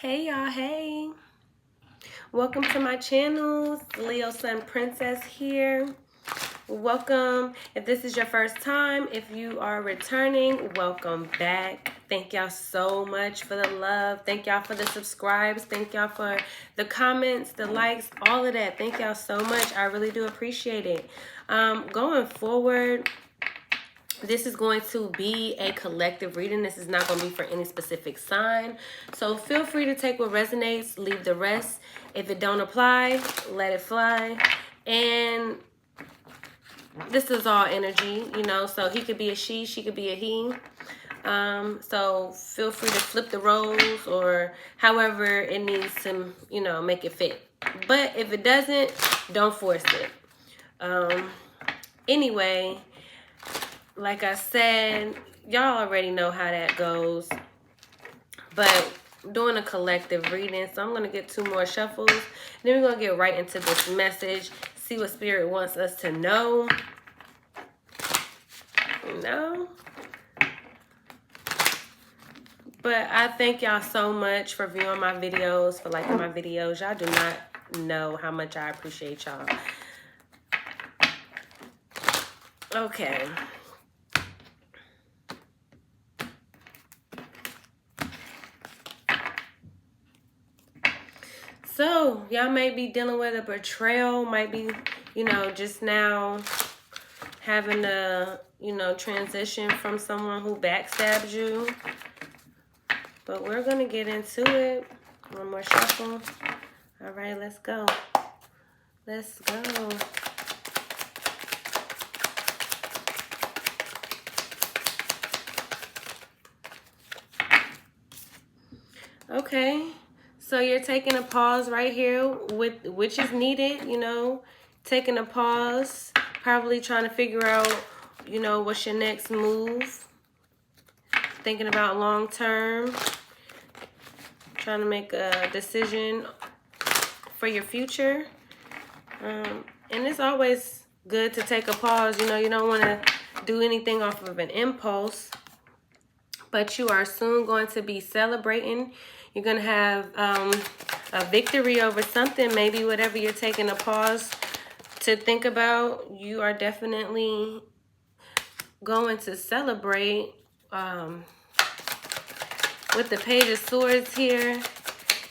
Hey y'all, hey. Welcome to my channel. Leo Sun Princess here. Welcome. If this is your first time, if you are returning, welcome back. Thank y'all so much for the love. Thank y'all for the subscribes. Thank y'all for the comments, the likes, all of that. Thank y'all so much. I really do appreciate it. Going forward, this is going to be a collective reading. This is not going to be for any specific sign. So feel free to take what resonates, leave the rest. If it don't apply, let it fly. And this is all energy, you know, so he could be a she could be a he. So feel free to flip the roles or however it needs to, you know, make it fit. But if it doesn't, don't force it. Anyway, like I said, y'all already know how that goes. But doing a collective reading, so I'm going to get 2 more shuffles. Then we're going to get right into this message, see what Spirit wants us to know. But I thank y'all so much for viewing my videos, for liking my videos. Y'all do not know how much I appreciate y'all. Okay. So, y'all may be dealing with a betrayal, might be, you know, just now having a, you know, transition from someone who backstabbed you. But we're going to get into it. 1 more shuffle. All right, let's go. Let's go. Okay. So you're taking a pause right here, which is needed, you know, taking a pause, probably trying to figure out, you know, what's your next move, thinking about long term, trying to make a decision for your future. And it's always good to take a pause, you know, you don't want to do anything off of an impulse, but you are soon going to be celebrating. You're going to have a victory over something, maybe whatever you're taking a pause to think about, you are definitely going to celebrate. With the Page of Swords here,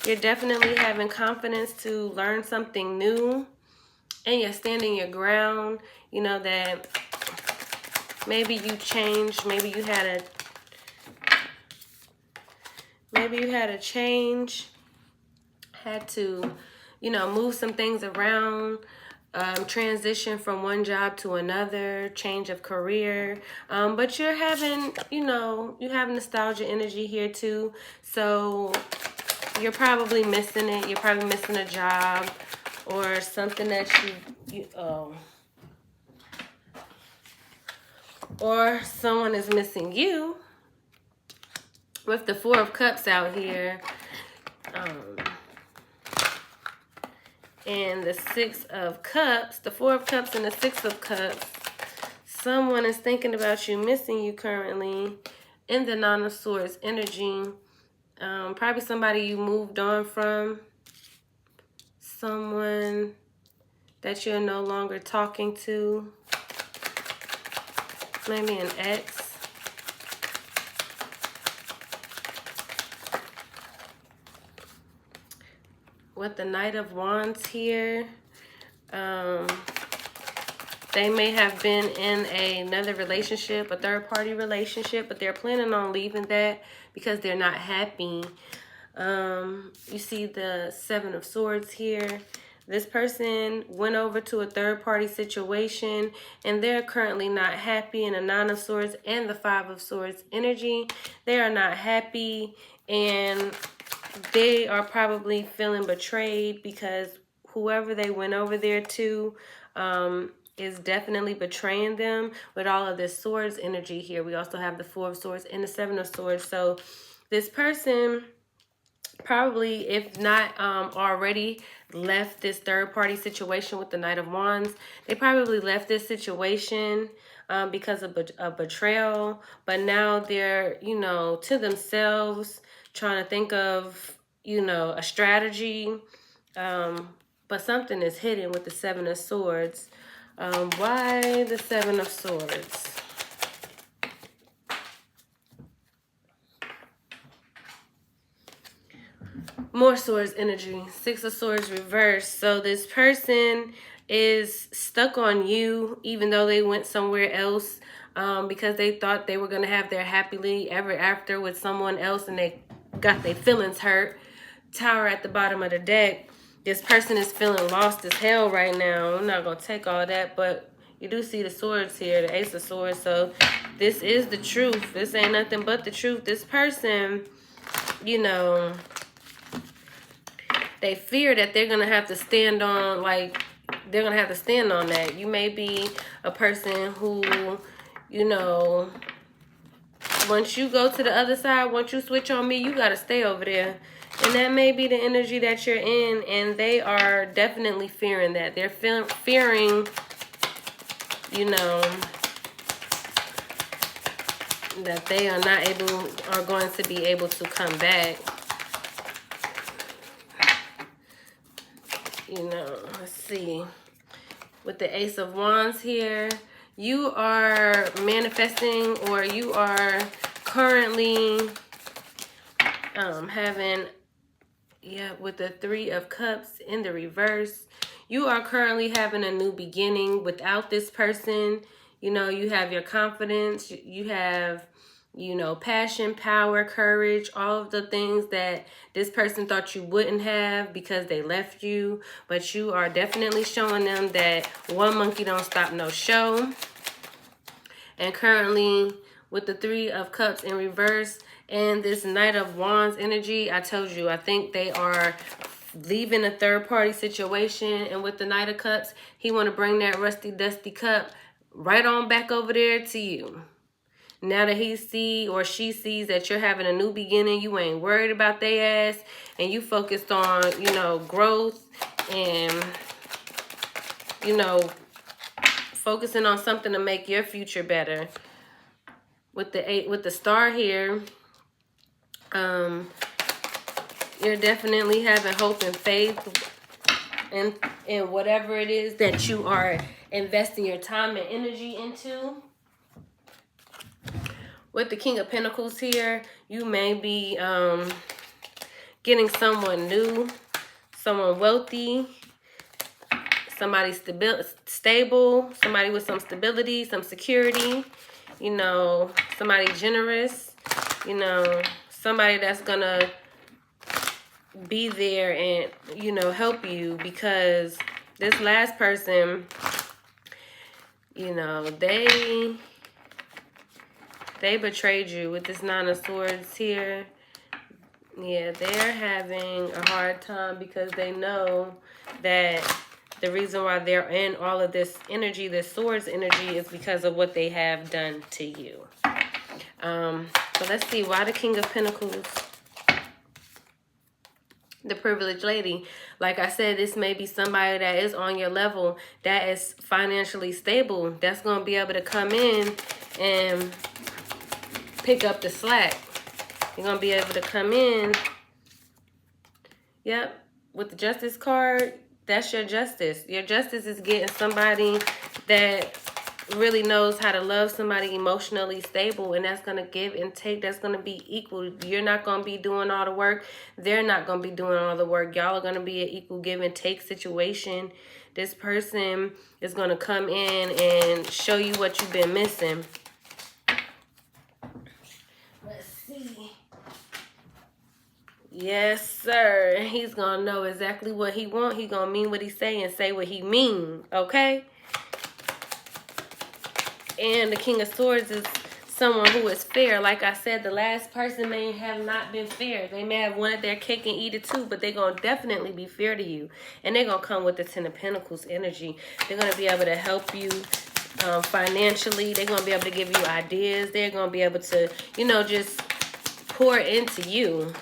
you're definitely having confidence to learn something new, and you're standing your ground. You know that maybe you changed, maybe you had a change, had to, you know, move some things around, transition from one job to another, change of career. But you're having, you know, you have nostalgia energy here too. So you're probably missing it. You're probably missing a job or something that or someone is missing you. With the 4 of Cups out here, and the 6 of Cups, the 4 of Cups and the 6 of Cups, someone is thinking about you, missing you currently. In the 9 of Swords energy, probably somebody you moved on from, someone that you're no longer talking to, maybe an ex. With the Knight of Wands here, they may have been in another relationship, a third-party relationship, but they're planning on leaving that because they're not happy. You see the 7 of Swords here. This person went over to a third-party situation, and they're currently not happy. In the 9 of Swords and the 5 of Swords energy, they are not happy, and they are probably feeling betrayed because whoever they went over there to is definitely betraying them with all of this Swords energy here. We also have the 4 of Swords and the 7 of Swords. So this person probably, if not already, left this third-party situation with the Knight of Wands. They probably left this situation because of a betrayal, but now they're, you know, to themselves, trying to think of, you know, a strategy. But something is hidden with the Seven of Swords. Why the Seven of Swords? More Swords energy. Six of Swords reversed. So this person is stuck on you, even though they went somewhere else, because they thought they were going to have their happily ever after with someone else, and they got their feelings hurt. Tower at the bottom of the deck. This person is feeling lost as hell right now. I'm not going to take all that, but you do see the swords here, the Ace of Swords. So this is the truth. This ain't nothing but the truth. This person, you know, they fear that they're going to have to stand on, like, they're going to have to stand on that. You may be a person who, you know, once you go to the other side, once you switch on me, you got to stay over there. And that may be the energy that you're in, and they are definitely fearing that. They're fearing, you know, that they are going to be able to come back. You know, let's see. With the Ace of Wands here, you are manifesting, or you are currently having, yeah, with the Three of Cups in the reverse, you are currently having a new beginning without this person. You know, you have your confidence, you have, you know, passion, power, courage, all of the things that this person thought you wouldn't have because they left you. But you are definitely showing them that one monkey don't stop no show. And currently with the Three of Cups in reverse and this Knight of Wands energy, I told you, I think they are leaving a third-party situation. And with the Knight of Cups, he want to bring that rusty, dusty cup right on back over there to you. Now that he see or she sees that you're having a new beginning, you ain't worried about their ass, and you focused on, you know, growth and, you know, focusing on something to make your future better. With the Star here, you're definitely having hope and faith in whatever it is that you are investing your time and energy into. With the King of Pentacles here, you may be getting someone new, someone wealthy, somebody stable, somebody with some stability, some security, you know, somebody generous, you know, somebody that's gonna be there and, you know, help you, because this last person, you know, they betrayed you. With this Nine of Swords here, yeah, they're having a hard time because they know that the reason why they're in all of this energy, this Swords energy, is because of what they have done to you. So let's see, why the King of Pentacles? The Privileged Lady. Like I said, this may be somebody that is on your level, that is financially stable, that's going to be able to come in and pick up the slack. You're going to be able to come in. Yep. With the Justice card, that's your justice. Your justice is getting somebody that really knows how to love somebody, emotionally stable, and that's going to give and take. That's going to be equal. You're not going to be doing all the work. They're not going to be doing all the work. Y'all are going to be an equal give and take situation. This person is going to come in and show you what you've been missing. Let's see. Yes, sir. He's going to know exactly what he wants. He's going to mean what he say and say what he mean. Okay? And the King of Swords is someone who is fair. Like I said, the last person may have not been fair. They may have wanted their cake and eat it too, but they're going to definitely be fair to you. And they're going to come with the Ten of Pentacles energy. They're going to be able to help you financially. They're going to be able to give you ideas. They're going to be able to, you know, just pour into you.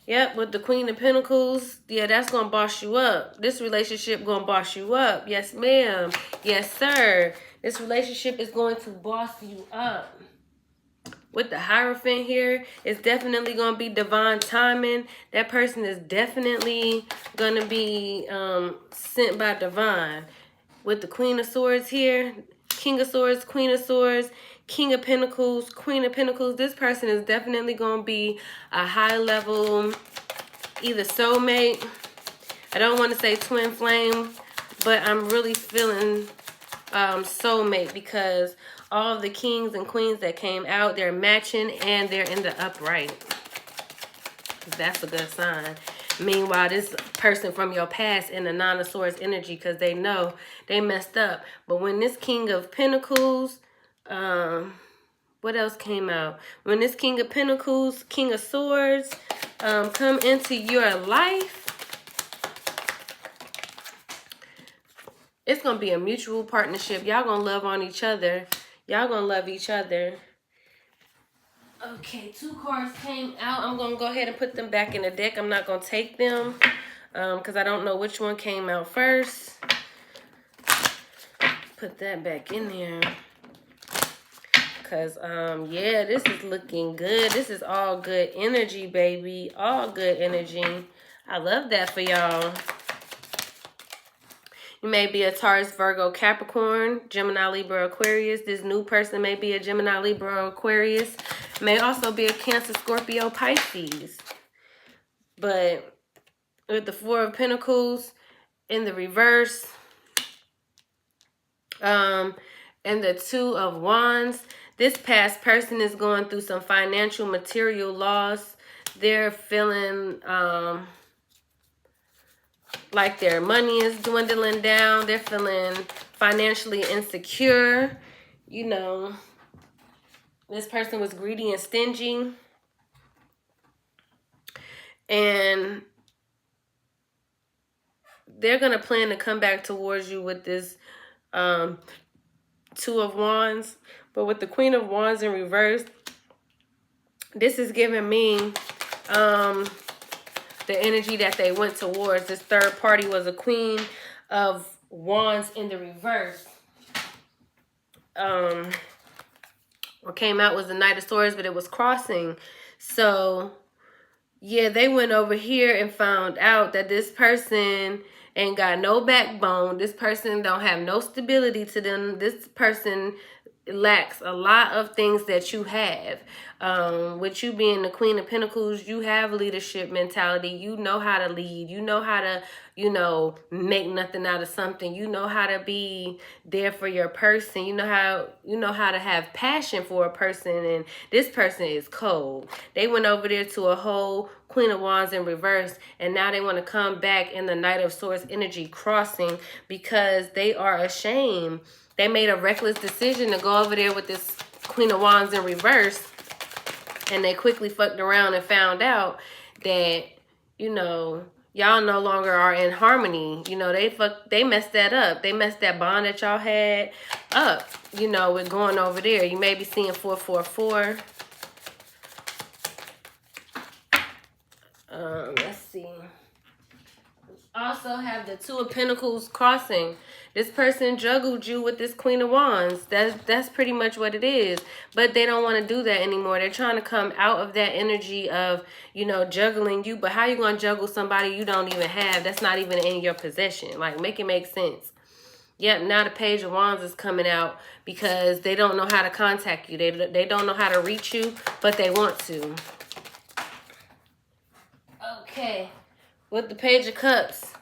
Yep, with the Queen of Pentacles, yeah, that's going to boss you up. This relationship going to boss you up. Yes, ma'am. Yes, sir. This relationship is going to boss you up. with the Hierophant here, it's definitely going to be divine timing. That person is definitely going to be sent by divine. With the Queen of Swords here, King of Swords, Queen of Swords, King of Pentacles, Queen of Pentacles. This person is definitely going to be a high level, either soulmate. I don't want to say twin flame, but I'm really feeling soulmate, because all of the kings and queens that came out, they're matching and they're in the upright. That's a good sign. Meanwhile, this person from your past in the Nine of Swords energy, because they know they messed up. But when this King of Pentacles, what else came out? When this King of Pentacles, King of Swords, come into your life, it's going to be a mutual partnership. Y'all going to love on each other. Y'all going to love each other. Okay, 2 cards came out. I'm going to go ahead and put them back in the deck. I'm not going to take them because I don't know which one came out first. Put that back in there. Because, yeah, this is looking good. This is all good energy, baby. All good energy. I love that for y'all. You may be a Taurus, Virgo, Capricorn, Gemini, Libra, Aquarius. This new person may be a Gemini, Libra, Aquarius. May also be a Cancer, Scorpio, Pisces. But with the 4 of Pentacles in the reverse, and the 2 of Wands, this past person is going through some financial, material loss. They're feeling like their money is dwindling down. They're feeling financially insecure. You know, this person was greedy and stingy. And they're going to plan to come back towards you with this 2 of Wands. But with the Queen of Wands in reverse, this is giving me the energy that they went towards. This third party was a Queen of Wands in the reverse. What came out was the Knight of Swords, but it was crossing. So, yeah, they went over here and found out that this person ain't got no backbone. This person don't have no stability to them. This person lacks a lot of things that you have. With you being the Queen of Pentacles, you have leadership mentality. You know how to lead. You know how to, you know, make nothing out of something. You know how to be there for your person. You know how to have passion for a person, and this person is cold. They went over there to a whole Queen of Wands in reverse, and now they want to come back in the Knight of Swords energy crossing because they are ashamed. They made a reckless decision to go over there with this Queen of Wands in reverse, and they quickly fucked around and found out that, you know, y'all no longer are in harmony. You know, they messed that up. They messed that bond that y'all had up, you know, with going over there. You may be seeing 444. Let's see. Also have the 2 of Pentacles crossing. This person juggled you with this Queen of Wands. That's pretty much what it is. But they don't want to do that anymore. They're trying to come out of that energy of, you know, juggling you. But how you going to juggle somebody you don't even have? That's not even in your possession. Like, make it make sense. Yep, now the Page of Wands is coming out because they don't know how to contact you. They don't know how to reach you, but they want to. Okay. With the Page of Cups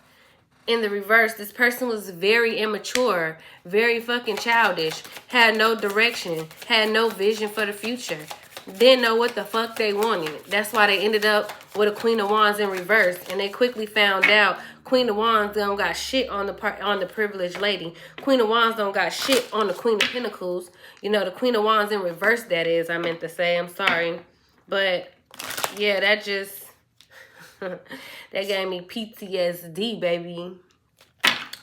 in the reverse, this person was very immature, very fucking childish, had no direction, had no vision for the future, didn't know what the fuck they wanted. That's why they ended up with a Queen of Wands in reverse, and they quickly found out Queen of Wands don't got shit on the privileged lady. Queen of Wands don't got shit on the Queen of Pentacles. You know, the Queen of Wands in reverse, that is, I meant to say. I'm sorry. But, yeah, that just... that gave me PTSD, baby.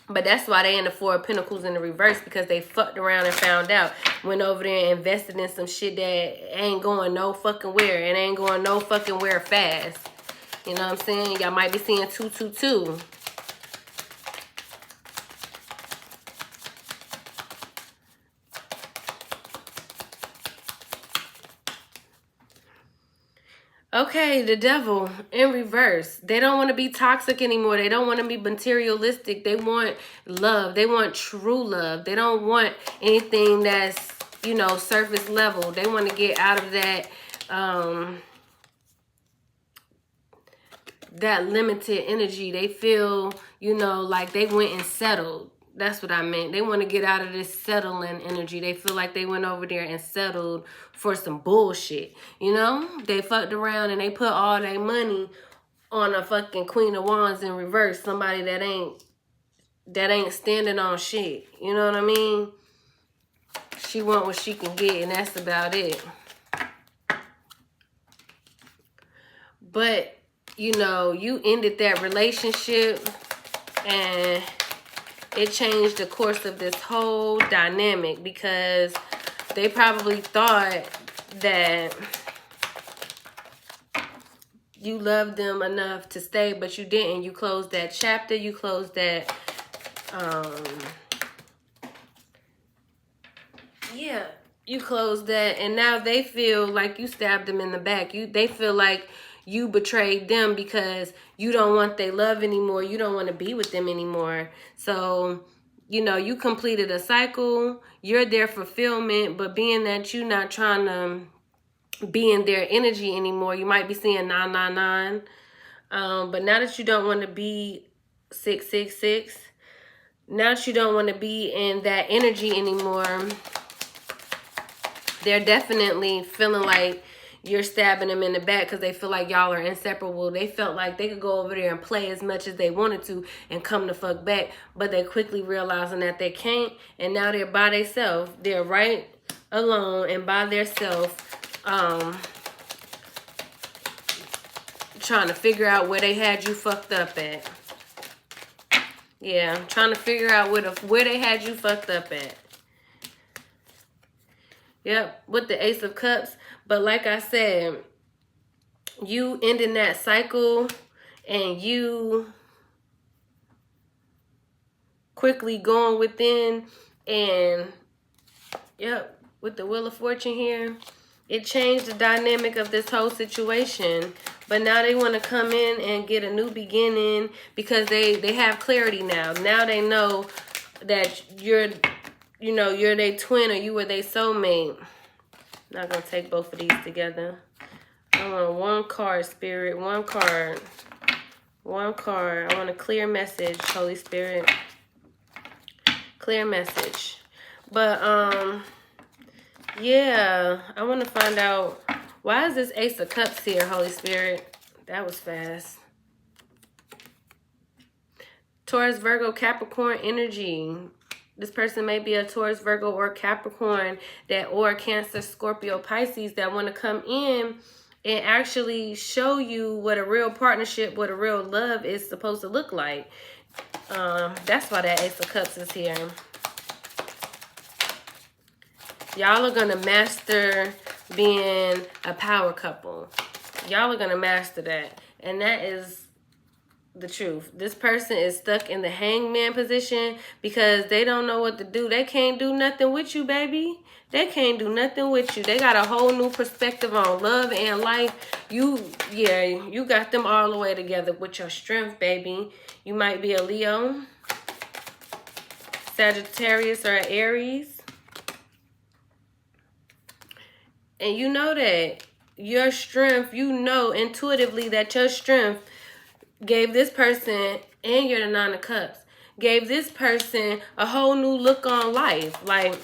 But that's why they in the 4 of Pentacles in the reverse, because they fucked around and found out. Went over there and invested in some shit that ain't going no fucking where. And ain't going no fucking where fast. You know what I'm saying? Y'all might be seeing 222. Okay, the devil in reverse. They don't want to be toxic anymore. They don't want to be materialistic. They want love. They want true love. They don't want anything that's, you know, surface level. They want to get out of that limited energy. They feel, you know, like they went and settled. That's what I meant. They want to get out of this settling energy. They feel like they went over there and settled for some bullshit. You know, they fucked around and they put all their money on a fucking Queen of Wands in reverse. Somebody that ain't standing on shit. You know what I mean? She want what she can get, and that's about it. But, you know, you ended that relationship and it changed the course of this whole dynamic, because they probably thought that you loved them enough to stay, but you didn't. You closed that chapter. You closed that, yeah, you closed that, and now they feel like you stabbed them in the back. They feel like you betrayed them because you don't want their love anymore. You don't want to be with them anymore. So, you know, you completed a cycle. You're their fulfillment, but being that you're not trying to be in their energy anymore, you might be seeing 999. But now that you don't want to be 666, now that you don't want to be in that energy anymore, they're definitely feeling like you're stabbing them in the back because they feel like y'all are inseparable. They felt like they could go over there and play as much as they wanted to and come the fuck back, but they quickly realizing that they can't, and now they're by themselves. They're right alone and by themselves, trying to figure out where they had you fucked up at. Yeah, trying to figure out where they had you fucked up at. Yep, with the Ace of Cups. But like I said, you ending that cycle and you quickly going within, and yep, with the Wheel of Fortune here, it changed the dynamic of this whole situation. But now they want to come in and get a new beginning because they have clarity now. Now they know that you're their twin, or you were their soulmate. Not going to take both of these together. I want one card, Spirit. One card. One card. I want a clear message, Holy Spirit. Clear message. But, yeah, I want to find out, why is this Ace of Cups here, Holy Spirit? That was fast. Taurus, Virgo, Capricorn energy. This person may be a Taurus, Virgo, or Capricorn, or Cancer, Scorpio, Pisces, that want to come in and actually show you what a real partnership, what a real love is supposed to look like. That's why that Ace of Cups is here. Y'all are going to master being a power couple. Y'all are going to master that. And that is the truth. This person is stuck in the hangman position because they don't know what to do. They can't do nothing with you, baby. They can't do nothing with you. They got a whole new perspective on love and life. You got them all the way together with your strength, baby. You might be a Leo, Sagittarius, or Aries. And you know that your strength, you know intuitively that your strength gave this person, and you're the Nine of Cups, gave this person a whole new look on life. Like,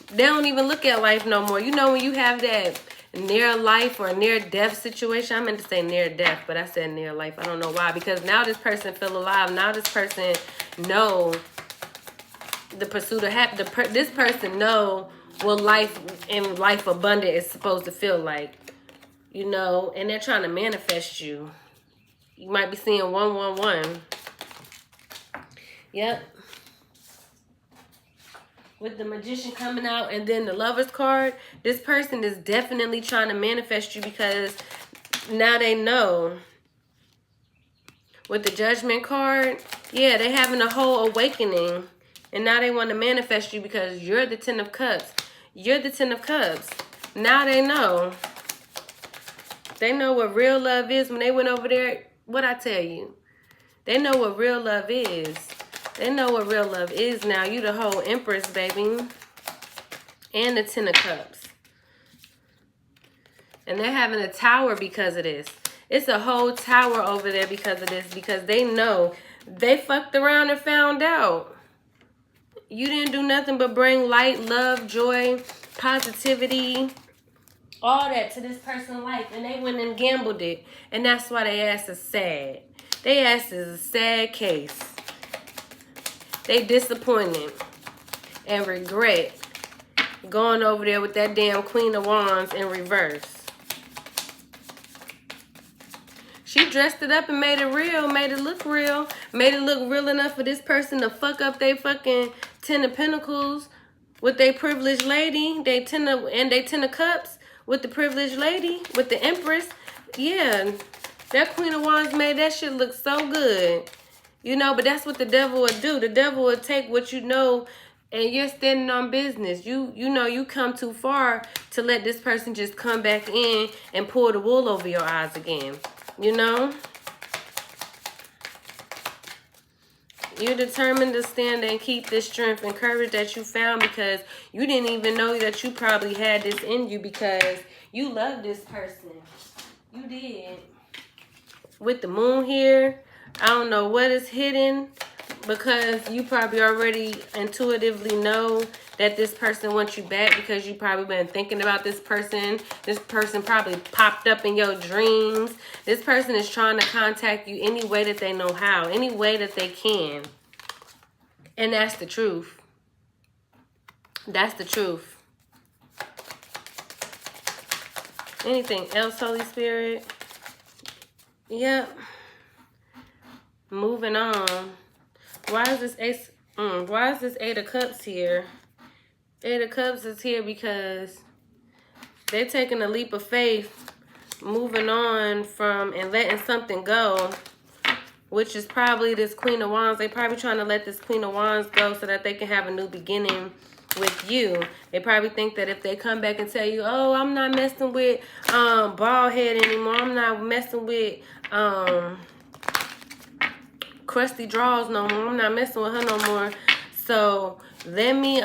they don't even look at life no more. You know when you have that near life or near death situation. I meant to say near death, but I said near life. I don't know why. Because now this person feel alive. Now this person know the pursuit of happiness. This person know what life and life abundant is supposed to feel like. You know, and they're trying to manifest you. You might be seeing 111. Yep. With the Magician coming out and then the Lover's card, this person is definitely trying to manifest you because now they know. With the Judgment card, yeah, they're having a whole awakening. And now they want to manifest you because you're the Ten of Cups. You're the Ten of Cups. Now they know. They know what real love is. When they went over there, what I tell you? They know what real love is. They know what real love is now. You the whole Empress, baby. And the Ten of Cups. And they're having a tower because of this. It's a whole tower over there because of this. Because they know. They fucked around and found out. You didn't do nothing but bring light, love, joy, positivity, all that to this person's life. And they went and gambled it. And that's why they ass is sad. They ass is a sad case. They disappointed and regret going over there with that damn Queen of Wands in reverse. She dressed it up and made it real, made it look real, made it look real enough for this person to fuck up they fucking Ten of Pentacles with their privileged lady, they Ten of Cups with the privileged lady, with the Empress. Yeah, that Queen of Wands made that shit look so good. You know, but that's what the devil would do. The devil would take what you know and you're standing on business. You know you come too far to let this person just come back in and pull the wool over your eyes again. You know? You're determined to stand and keep this strength and courage that you found because you didn't even know that you probably had this in you because you love this person. You did. With the moon here, I don't know what is hidden because you probably already intuitively know that this person wants you back because you probably been thinking about this person. This person probably popped up in your dreams. This person is trying to contact you any way that they know how, any way that they can. And that's the truth. That's the truth. Anything else, Holy Spirit? Yep. Moving on. Why is this Eight of Cups here? Eight of Cups is here because they're taking a leap of faith, moving on from and letting something go, which is probably this Queen of Wands. They're probably trying to let this Queen of Wands go so that they can have a new beginning with you. They probably think that if they come back and tell you, oh, I'm not messing with bald head anymore. I'm not messing with crusty draws no more. I'm not messing with her no more. So let me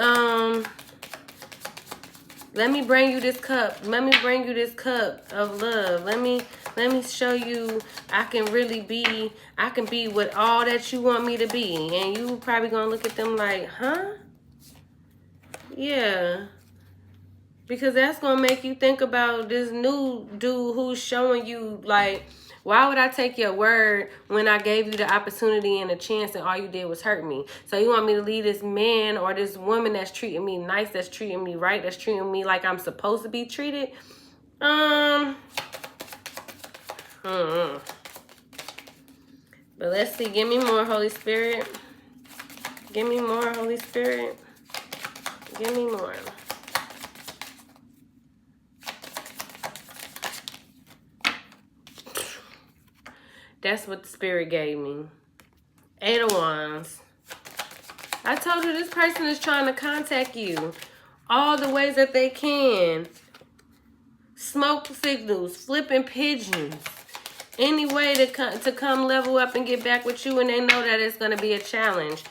bring you this cup. Let me bring you this cup of love. Let me show you I can be with all that you want me to be. And you probably gonna look at them like, huh? Yeah. Because that's gonna make you think about this new dude who's showing you like, why would I take your word when I gave you the opportunity and a chance and all you did was hurt me? So you want me to leave this man or this woman that's treating me nice, that's treating me right, that's treating me like I'm supposed to be treated? But let's see. Give me more, Holy Spirit. Give me more, Holy Spirit. Give me more. That's what the Spirit gave me. Eight of Wands. I told you this person is trying to contact you all the ways that they can. Smoke signals, flipping pigeons. Any way to come level up and get back with you, and they know that it's going to be a challenge.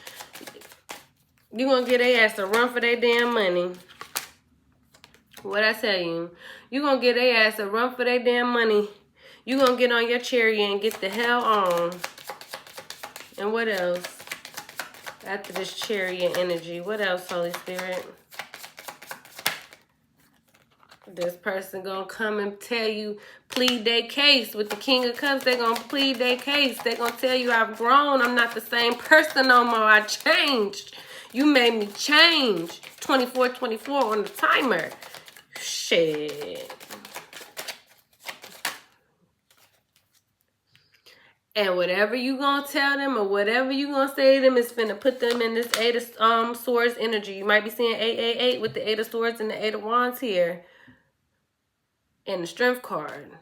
You're going to get their ass a run for their damn money. What I tell you? You're going to get their ass a run for their damn money. You're going to get on your chariot and get the hell on. And what else? After this chariot energy, what else, Holy Spirit? This person going to come and tell you, plead their case. With the King of Cups, they're going to plead their case. They're going to tell you, I've grown. I'm not the same person no more. I changed. You made me change. 24-24 on the timer. Shit. And whatever you gonna tell them or whatever you gonna say to them is finna put them in this Eight of Swords energy. You might be seeing 888 with the Eight of Swords and the Eight of Wands here. And the Strength card.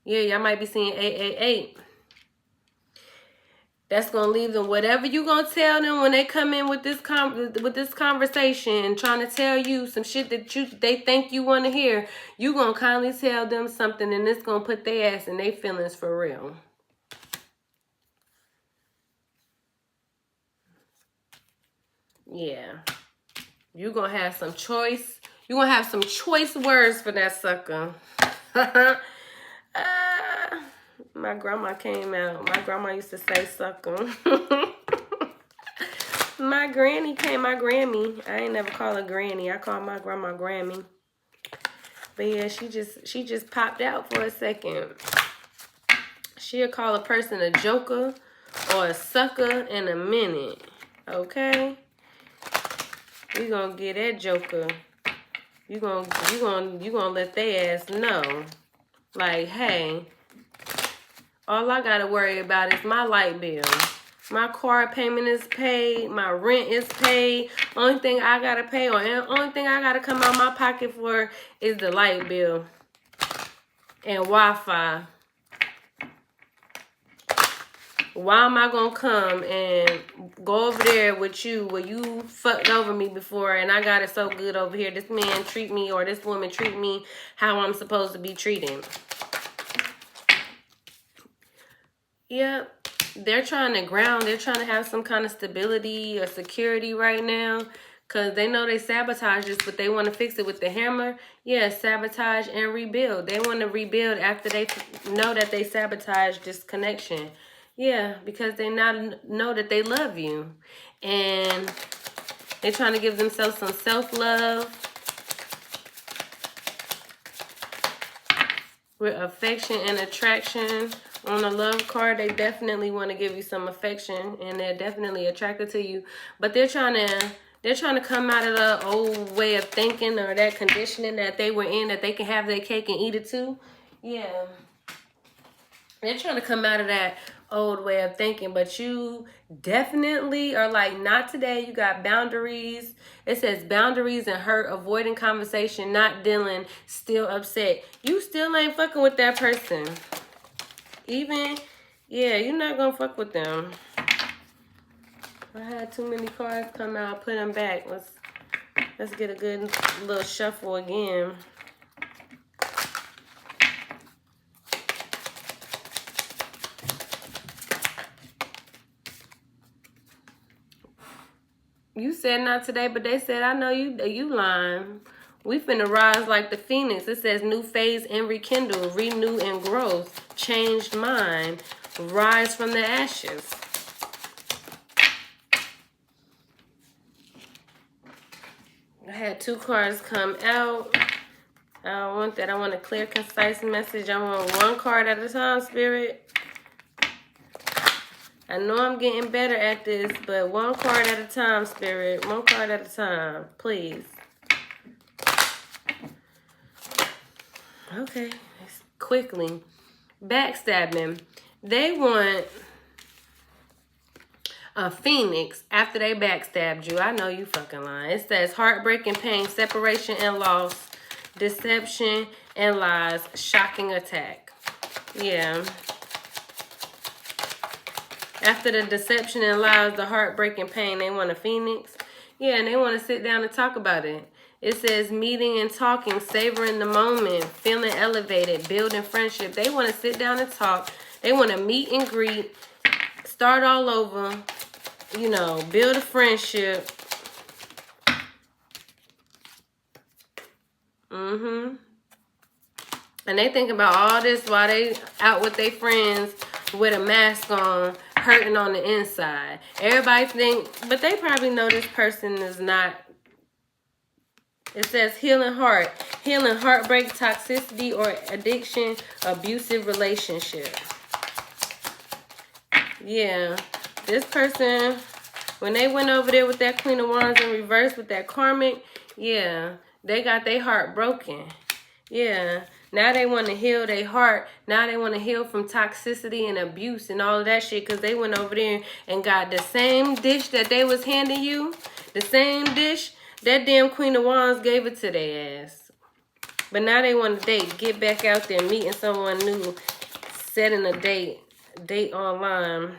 Yeah, y'all might be seeing 888. That's gonna leave them whatever you gonna tell them when they come in with this conversation, trying to tell you some shit that they think you want to hear. You gonna kindly tell them something, and it's gonna put their ass in their feelings for real. Yeah, you gonna have some choice. You gonna have some choice words for that sucker. My grandma came out. My grandma used to say sucker. My granny came, my Grammy. I ain't never call her granny. I call my grandma Grammy. But yeah, she just popped out for a second. She'll call a person a joker or a sucker in a minute. Okay? We gonna get that joker. You gonna let their ass know. Like, hey, all I gotta worry about is my light bill. My car payment is paid. My rent is paid. Only thing I gotta pay, or only thing I gotta come out my pocket for, is the light bill and Wi-Fi. Why am I gonna come and go over there with you where you fucked over me before and I got it so good over here? This man treat me, or this woman treat me how I'm supposed to be treated. Yep. They're trying to ground. They're trying to have some kind of stability or security right now. Because they know they sabotage this, but they want to fix it with the hammer. Yeah, sabotage and rebuild. They want to rebuild after they know that they sabotaged this connection. Yeah, because they now know that they love you. And they're trying to give themselves some self-love. With affection and attraction. On the love card, they definitely want to give you some affection, and they're definitely attracted to you. But they're trying to come out of the old way of thinking, or that conditioning that they were in, that they can have their cake and eat it too. Yeah. They're trying to come out of that old way of thinking, but you definitely are like, not today. You got boundaries. It says boundaries and hurt, avoiding conversation, not dealing, still upset. You still ain't fucking with that person. Even, yeah, you're not gonna fuck with them. I had too many cards come out, put them back. Let's get a good little shuffle again. You said not today, but they said, I know you lying. We finna rise like the phoenix. It says new phase and rekindle, renew and growth, changed mind, rise from the ashes. I had two cards come out. I don't want that. I want a clear, concise message. I want one card at a time, Spirit. I know I'm getting better at this, but one card at a time, Spirit. One card at a time, please. Okay, quickly. Backstabbing. They want a phoenix after they backstabbed you. I know you fucking lying. It says heartbreak and pain, separation and loss, deception and lies, shocking attack. Yeah. After the deception and lies, the heartbreak and pain, they want a phoenix. Yeah, and they want to sit down and talk about it. It says meeting and talking, savoring the moment, feeling elevated, building friendship. They want to sit down and talk. They want to meet and greet, start all over, you know, build a friendship. And they think about all this while they out with their friends with a mask on, hurting on the inside. Everybody think, but they probably know this person is not. It says healing heart, healing heartbreak, toxicity or addiction, abusive relationship. Yeah, this person, when they went over there with that Queen of Wands in reverse with that karmic, yeah, they got their heart broken. Yeah, now they want to heal their heart. Now they want to heal from toxicity and abuse and all of that shit, because they went over there and got the same dish that they was handing you, the same dish. That damn Queen of Wands gave it to their ass. But now they want to date, get back out there, meeting someone new, setting a date online.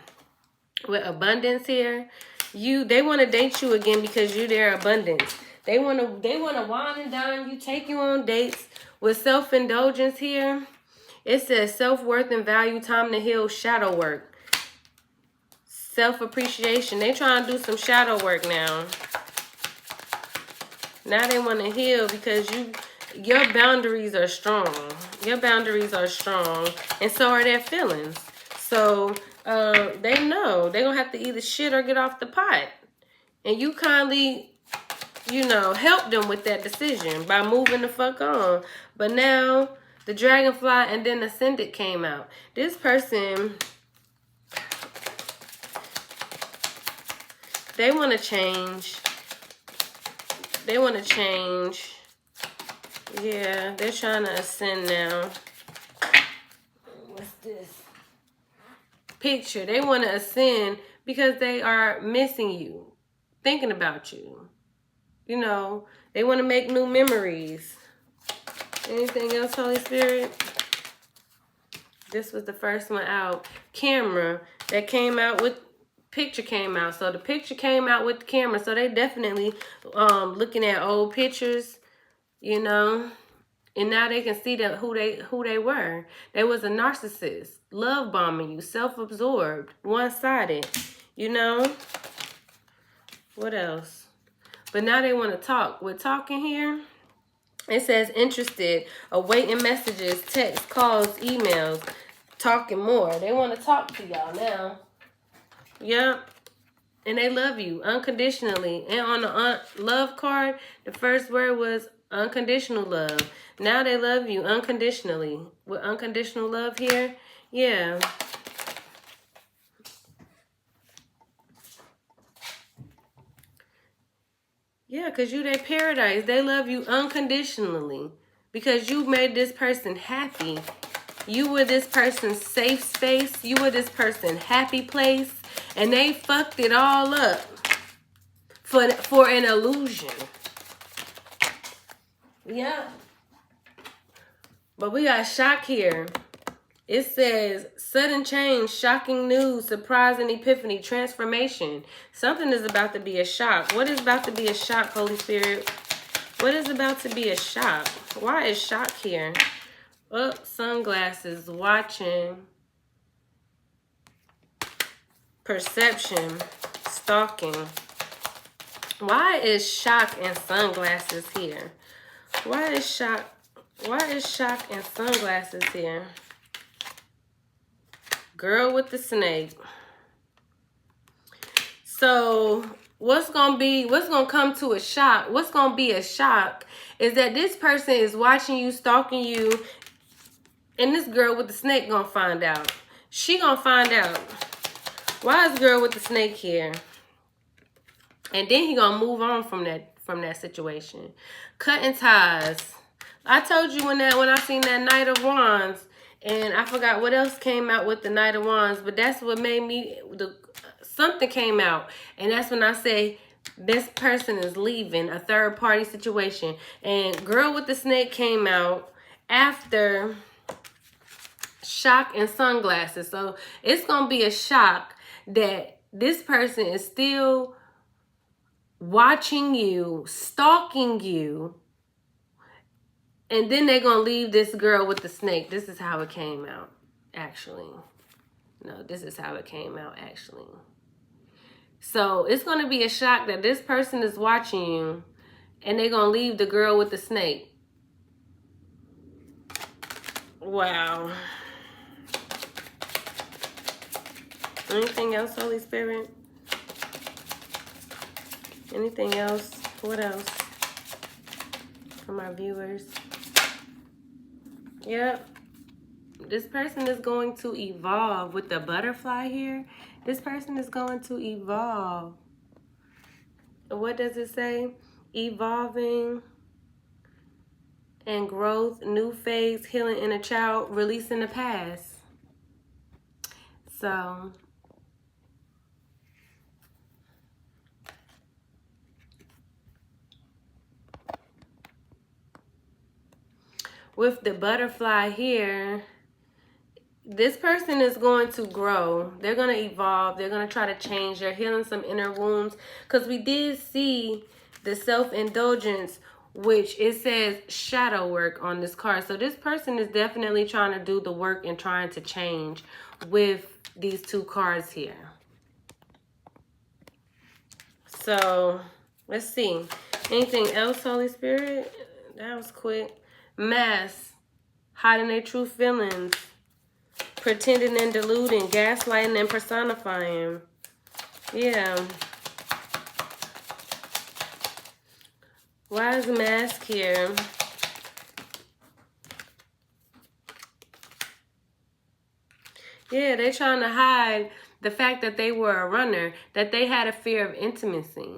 with abundance here. They want to date you again because you their abundance. They want to wine and dine you, take you on dates with self-indulgence here. It says self-worth and value, time to heal, shadow work. Self-appreciation. They trying to do some shadow work now. Now they want to heal because your boundaries are strong. Your boundaries are strong. And so are their feelings. So they know they're going to have to either shit or get off the pot. And you kindly, help them with that decision by moving the fuck on. But now the dragonfly and then ascendant came out. This person, they want to change. They want to change. Yeah, they're trying to ascend now. What's this? Picture. They want to ascend because they are missing you. Thinking about you. They want to make new memories. Anything else, Holy Spirit? This was the first one out. Camera that came out with picture came out. So the picture came out with the camera. So they definitely looking at old pictures, and now they can see that who they were. They was a narcissist, love bombing you, self-absorbed, one-sided. What else? But now they want to talk. We're talking here. It says interested, awaiting messages, texts, calls, emails, talking more. They want to talk to y'all now. Yep. And they love you unconditionally. And on the love card, the first word was unconditional love. Now they love you unconditionally. With unconditional love here, yeah. Yeah, because you their paradise. They love you unconditionally. Because you made this person happy. You were this person's safe space. You were this person's happy place. And they fucked it all up for an illusion. Yeah. But we got shock here. It says sudden change, shocking news, surprising epiphany, transformation. Something is about to be a shock. What is about to be a shock, Holy Spirit? What is about to be a shock? Why is shock here? Oh, sunglasses, watching, perception, stalking. Why is shock and sunglasses here? Why is shock and sunglasses here? Girl with the snake. So what's gonna come to a shock? What's gonna be a shock is that this person is watching you, stalking you, and this girl with the snake gonna find out. She gonna find out. Why is girl with the snake here? And then he gonna move on from that situation. Cutting ties. I told you when I seen that Knight of Wands, and I forgot what else came out with the Knight of Wands, but that's what made me, something came out. And that's when I say, this person is leaving, a third party situation. And girl with the snake came out after shock and sunglasses. So it's going to be a shock that this person is still watching you, stalking you, and then they're going to leave this girl with the snake. This is how it came out, actually. No, this is how it came out, actually. So it's going to be a shock that this person is watching you, and they're going to leave the girl with the snake. Wow. Anything else, Holy Spirit? Anything else? What else? For my viewers. Yep. This person is going to evolve with the butterfly here. This person is going to evolve. What does it say? Evolving and growth, new phase, healing inner child, releasing the past. So with the butterfly here, this person is going to grow. They're going to evolve. They're going to try to change. They're healing some inner wounds. Because we did see the self-indulgence, which it says shadow work on this card. So this person is definitely trying to do the work and trying to change with these two cards here. So let's see. Anything else, Holy Spirit? That was quick. Mask. Hiding their true feelings. Pretending and deluding. Gaslighting and personifying. Yeah. Why is the mask here? Yeah, they're trying to hide the fact that they were a runner, that they had a fear of intimacy.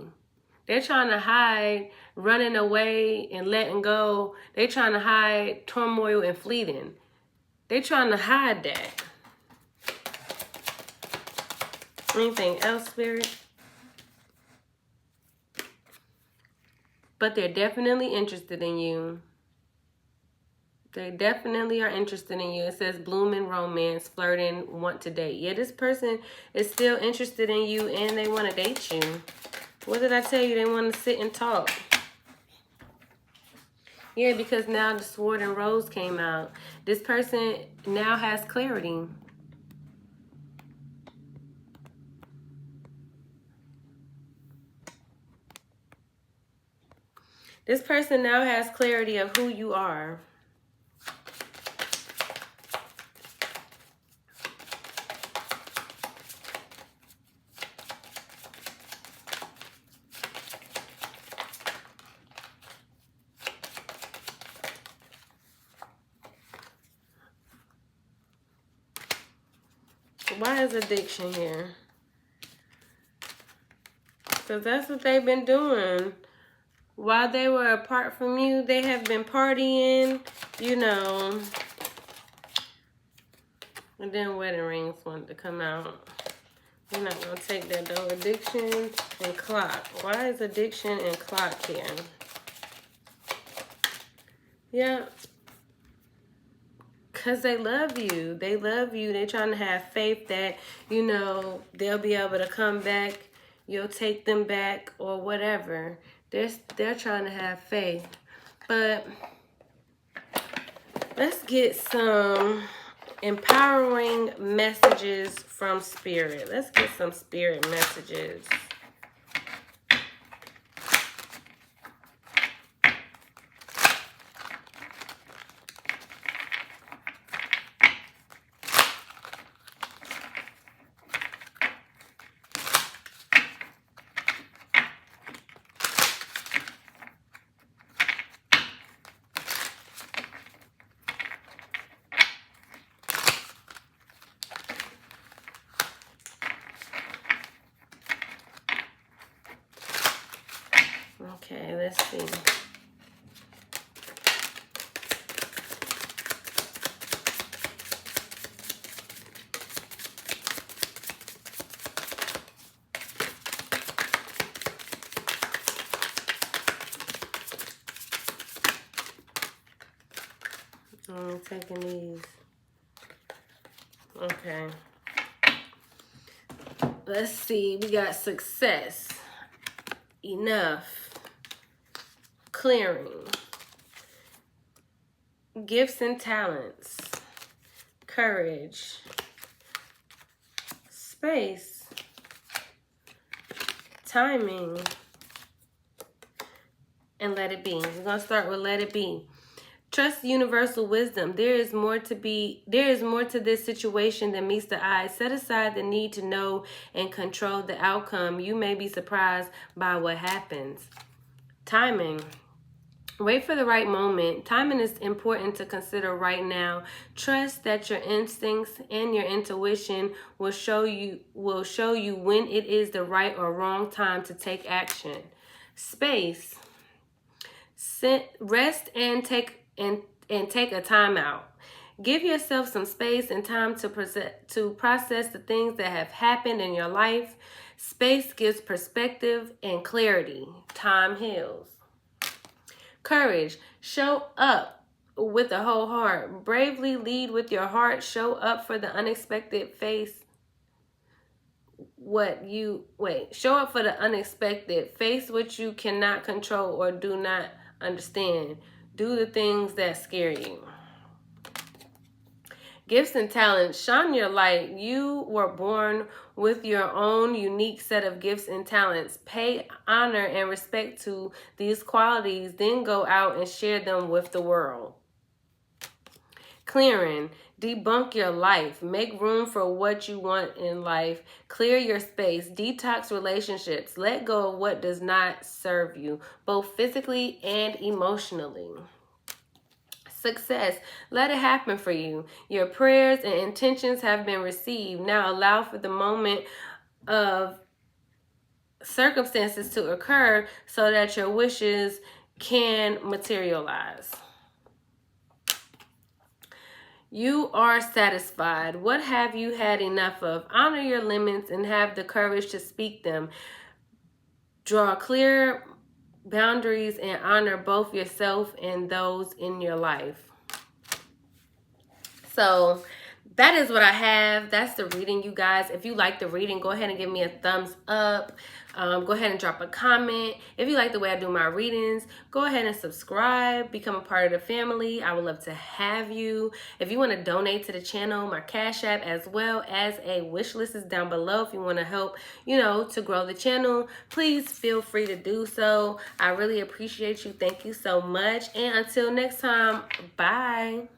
They're trying to hide running away and letting go. They're trying to hide turmoil and fleeting. They're trying to hide that. Anything else, Spirit? But they're definitely interested in you. They definitely are interested in you. It says blooming romance, flirting, want to date. Yeah, this person is still interested in you and they want to date you. What did I tell you? They want to sit and talk. Yeah, because now the sword and rose came out. This person now has clarity. This person now has clarity of who you are. Why is addiction here? Because that's what they've been doing. While they were apart from you, they have been partying, you know. And then wedding rings wanted to come out. You're not going to take that though. Addiction and clock. Why is addiction and clock here? Yeah. Because they love you. They love you. They're trying to have faith that, you know, they'll be able to come back. You'll take them back or whatever. They're trying to have faith. But let's get some empowering messages from Spirit. Let's get some Spirit messages. Okay, let's see. I'm taking these. Okay. Let's see. We got success. Enough. Clearing. Gifts and talents. Courage. Space. Timing. And let it be. We're going to start with let it be. Trust universal wisdom. There is more to this situation than meets the eye. Set aside the need to know and control the outcome. You may be surprised by what happens. Timing. Wait for the right moment. Timing is important to consider right now. Trust that your instincts and your intuition will show you when it is the right or wrong time to take action. Space. Rest and take a time out. Give yourself some space and time to process the things that have happened in your life. Space gives perspective and clarity. Time heals. Courage. Show up with a whole heart. Bravely lead with your heart. Show up for the unexpected. Show up for the unexpected. Face what you cannot control or do not understand. Do the things that scare you. Gifts and talents. Shine your light. You were born with your own unique set of gifts and talents. Pay honor and respect to these qualities, then go out and share them with the world. Clearing. Debunk your life. Make room for what you want in life. Clear your space. Detox relationships. Let go of what does not serve you, both physically and emotionally. Success. Let it happen for you. Your prayers and intentions have been received. Now allow for the moment of circumstances to occur so that your wishes can materialize. You are satisfied. What have you had enough of? Honor your limits and have the courage to speak them. Draw clear boundaries and honor both yourself and those in your life. So that is what I have. That's the reading, you guys. If you like the reading, go ahead and give me a thumbs up. Go ahead and drop a comment. If you like the way I do my readings, go ahead and subscribe. Become a part of the family. I would love to have you. If you want to donate to the channel, my Cash App as well as a wish list is down below. If you want to help, to grow the channel, please feel free to do so. I really appreciate you. Thank you so much. And until next time, bye.